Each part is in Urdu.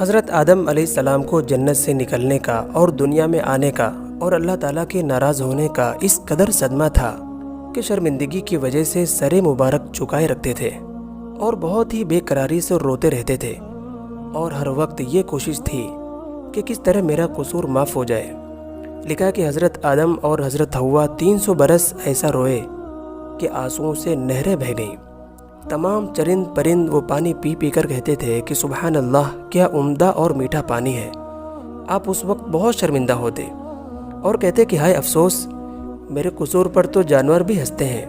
حضرت آدم علیہ السلام کو جنت سے نکلنے کا اور دنیا میں آنے کا اور اللہ تعالیٰ کے ناراض ہونے کا اس قدر صدمہ تھا کہ شرمندگی کی وجہ سے سر مبارک جھکائے رکھتے تھے اور بہت ہی بے قراری سے روتے رہتے تھے، اور ہر وقت یہ کوشش تھی کہ کس طرح میرا قصور معاف ہو جائے۔ لکھا کہ حضرت آدم اور حضرت حوا 300 برس ایسا روئے کہ آنسوؤں سے نہریں بہہ گئیں۔ تمام چرند پرند وہ پانی پی پی کر کہتے تھے کہ سبحان اللہ، کیا عمدہ اور میٹھا پانی ہے۔ آپ اس وقت بہت شرمندہ ہوتے اور کہتے کہ ہائے افسوس، میرے قصور پر تو جانور بھی ہنستے ہیں۔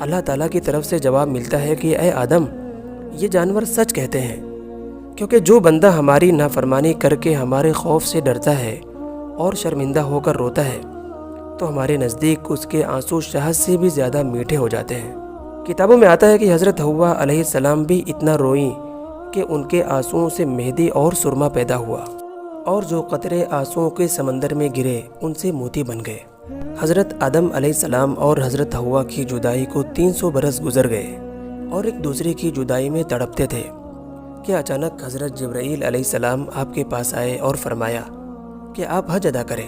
اللہ تعالیٰ کی طرف سے جواب ملتا ہے کہ اے آدم، یہ جانور سچ کہتے ہیں، کیونکہ جو بندہ ہماری نافرمانی کر کے ہمارے خوف سے ڈرتا ہے اور شرمندہ ہو کر روتا ہے تو ہمارے نزدیک اس کے آنسو شہد سے بھی زیادہ میٹھے ہو جاتے ہیں۔ کتابوں میں آتا ہے کہ حضرت حوا علیہ السلام بھی اتنا روئیں کہ ان کے آنسوؤں سے مہندی اور سرما پیدا ہوا، اور جو قطرے آنسوؤں کے سمندر میں گرے ان سے موتی بن گئے۔ حضرت آدم علیہ السلام اور حضرت حوا کی جدائی کو 300 برس گزر گئے اور ایک دوسرے کی جدائی میں تڑپتے تھے کہ اچانک حضرت جبرائیل علیہ السلام آپ کے پاس آئے اور فرمایا کہ آپ حج ادا کریں۔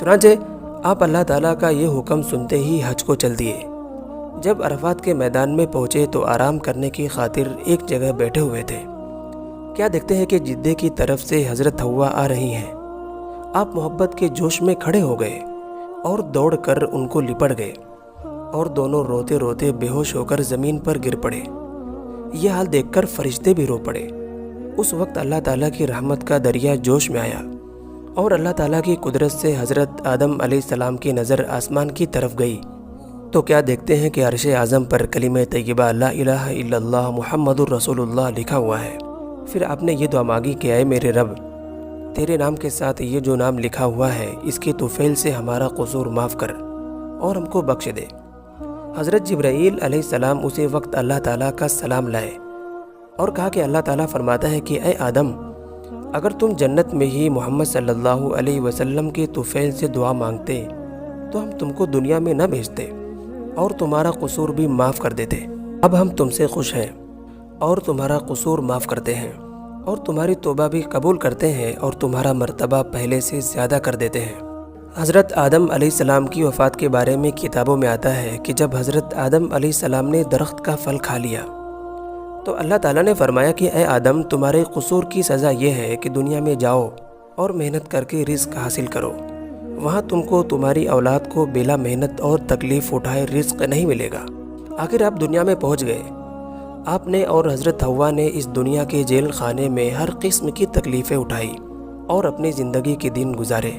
چنانچہ آپ اللہ تعالیٰ کا یہ حکم سنتے ہی حج کو چل دیے۔ جب عرفات کے میدان میں پہنچے تو آرام کرنے کی خاطر ایک جگہ بیٹھے ہوئے تھے۔ کیا دیکھتے ہیں کہ جدے کی طرف سے حضرت حوا آ رہی ہیں۔ آپ محبت کے جوش میں کھڑے ہو گئے اور دوڑ کر ان کو لپٹ گئے، اور دونوں روتے روتے بے ہوش ہو کر زمین پر گر پڑے۔ یہ حال دیکھ کر فرشتے بھی رو پڑے۔ اس وقت اللہ تعالیٰ کی رحمت کا دریا جوش میں آیا، اور اللہ تعالیٰ کی قدرت سے حضرت آدم علیہ السلام کی نظر آسمان کی طرف گئی تو کیا دیکھتے ہیں کہ عرش اعظم پر کلمہ طیبہ لا الہ الا اللہ محمد الرسول اللہ لکھا ہوا ہے۔ پھر آپ نے یہ دعا مانگی کہ اے میرے رب، تیرے نام کے ساتھ یہ جو نام لکھا ہوا ہے اس کے طفیل سے ہمارا قصور معاف کر اور ہم کو بخش دے۔ حضرت جبرائیل علیہ السلام اسی وقت اللہ تعالیٰ کا سلام لائے اور کہا کہ اللہ تعالیٰ فرماتا ہے کہ اے آدم، اگر تم جنت میں ہی محمد صلی اللہ علیہ وسلم کے طفیل سے دعا مانگتے تو ہم تم کو دنیا میں نہ بھیجتے اور تمہارا قصور بھی معاف کر دیتے۔ اب ہم تم سے خوش ہیں اور تمہارا قصور معاف کرتے ہیں اور تمہاری توبہ بھی قبول کرتے ہیں اور تمہارا مرتبہ پہلے سے زیادہ کر دیتے ہیں۔ حضرت آدم علیہ السلام کی وفات کے بارے میں کتابوں میں آتا ہے کہ جب حضرت آدم علیہ السلام نے درخت کا پھل کھا لیا تو اللہ تعالیٰ نے فرمایا کہ اے آدم، تمہارے قصور کی سزا یہ ہے کہ دنیا میں جاؤ اور محنت کر کے رزق حاصل کرو، وہاں تم کو تمہاری اولاد کو بلا محنت اور تکلیف اٹھائے رزق نہیں ملے گا۔ آخر آپ دنیا میں پہنچ گئے۔ آپ نے اور حضرت حوا نے اس دنیا کے جیل خانے میں ہر قسم کی تکلیفیں اٹھائی اور اپنی زندگی کے دن گزارے۔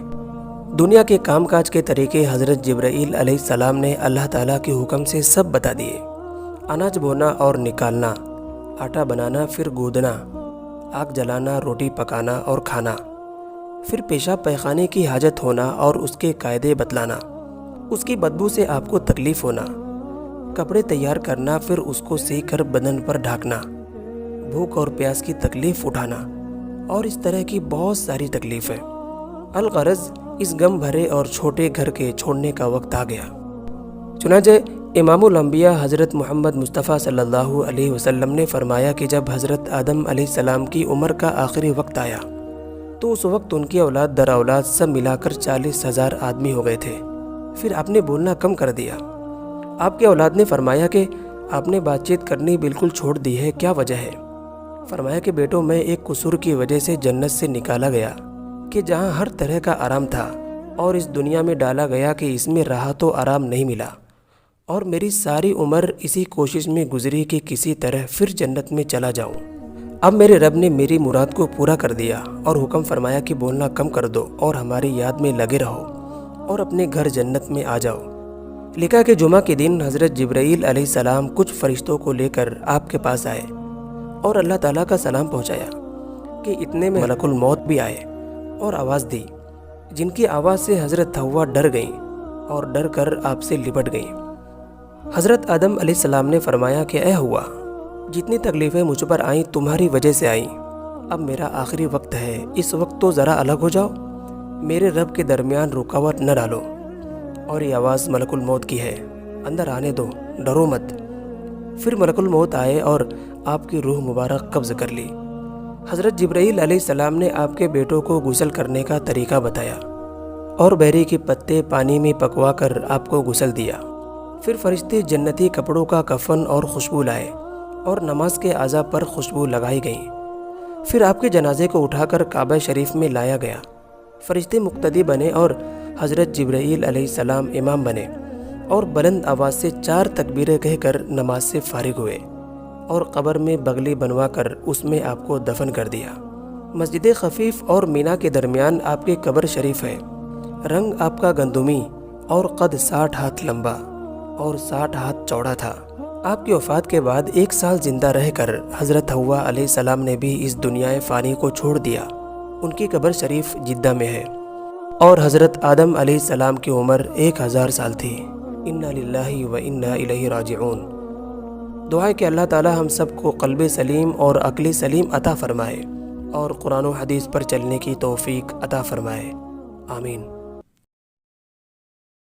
دنیا کے کام کاج کے طریقے حضرت جبرائیل علیہ السلام نے اللہ تعالیٰ کے حکم سے سب بتا دیے۔ اناج بونا اور نکالنا، آٹا بنانا پھر گودنا، آگ جلانا، روٹی پکانا اور کھانا، پھر پیشاب پیخانے کی حاجت ہونا اور اس کے قاعدے بتلانا، اس کی بدبو سے آپ کو تکلیف ہونا، کپڑے تیار کرنا پھر اس کو سی کر بدن پر ڈھانکنا، بھوک اور پیاس کی تکلیف اٹھانا اور اس طرح کی بہت ساری تکلیفیں۔ الغرض اس غم بھرے اور چھوٹے گھر کے چھوڑنے کا وقت آ گیا۔ چنانچہ امام الانبیاء حضرت محمد مصطفیٰ صلی اللہ علیہ وسلم نے فرمایا کہ جب حضرت آدم علیہ السلام کی عمر کا آخری وقت آیا تو اس وقت ان کی اولاد در اولاد سب ملا کر 40,000 آدمی ہو گئے تھے۔ پھر آپ نے بولنا کم کر دیا۔ آپ کے اولاد نے فرمایا کہ آپ نے بات چیت کرنی بالکل چھوڑ دی ہے، کیا وجہ ہے؟ فرمایا کہ بیٹوں، میں ایک قصور کی وجہ سے جنت سے نکالا گیا کہ جہاں ہر طرح کا آرام تھا، اور اس دنیا میں ڈالا گیا کہ اس میں راحت و آرام نہیں ملا، اور میری ساری عمر اسی کوشش میں گزری کہ کسی طرح پھر جنت میں چلا جاؤں۔ اب میرے رب نے میری مراد کو پورا کر دیا اور حکم فرمایا کہ بولنا کم کر دو اور ہماری یاد میں لگے رہو اور اپنے گھر جنت میں آ جاؤ۔ لکھا کہ جمعہ کے دن حضرت جبرائیل علیہ السلام کچھ فرشتوں کو لے کر آپ کے پاس آئے اور اللہ تعالیٰ کا سلام پہنچایا کہ اتنے میں ملک الموت بھی آئے اور آواز دی، جن کی آواز سے حضرت حوا ڈر گئیں اور ڈر کر آپ سے لپٹ گئیں۔ حضرت آدم علیہ السلام نے فرمایا کہ اے حوا، جتنی تکلیفیں مجھ پر آئیں تمہاری وجہ سے آئیں، اب میرا آخری وقت ہے، اس وقت تو ذرا الگ ہو جاؤ، میرے رب کے درمیان رکاوٹ نہ ڈالو۔ اور یہ آواز ملک الموت کی ہے، اندر آنے دو، ڈرو مت۔ پھر ملک الموت آئے اور آپ کی روح مبارک قبض کر لی۔ حضرت جبرائیل علیہ السلام نے آپ کے بیٹوں کو غسل کرنے کا طریقہ بتایا اور بیری کے پتے پانی میں پکوا کر آپ کو غسل دیا۔ پھر فرشتے جنتی کپڑوں کا کفن اور خوشبو لائے اور نماز کے اعضاء پر خوشبو لگائی گئیں۔ پھر آپ کے جنازے کو اٹھا کر کعبہ شریف میں لایا گیا۔ فرشتے مقتدی بنے اور حضرت جبرائیل علیہ السلام امام بنے اور بلند آواز سے 4 تکبیریں کہہ کر نماز سے فارغ ہوئے اور قبر میں بغلی بنوا کر اس میں آپ کو دفن کر دیا۔ مسجد خفیف اور مینا کے درمیان آپ کی قبر شریف ہے۔ رنگ آپ کا گندمی اور قد 60 ہاتھ لمبا اور 60 ہاتھ چوڑا تھا۔ آپ کی وفات کے بعد 1 سال زندہ رہ کر حضرت حوا علیہ السلام نے بھی اس دنیا فانی کو چھوڑ دیا۔ ان کی قبر شریف جدہ میں ہے اور حضرت آدم علیہ السلام کی عمر 1000 سال تھی۔ انا للہ و انا الیہ راجعون۔ دعا ہے کہ اللہ تعالی ہم سب کو قلب سلیم اور عقل سلیم عطا فرمائے اور قرآن و حدیث پر چلنے کی توفیق عطا فرمائے۔ آمین۔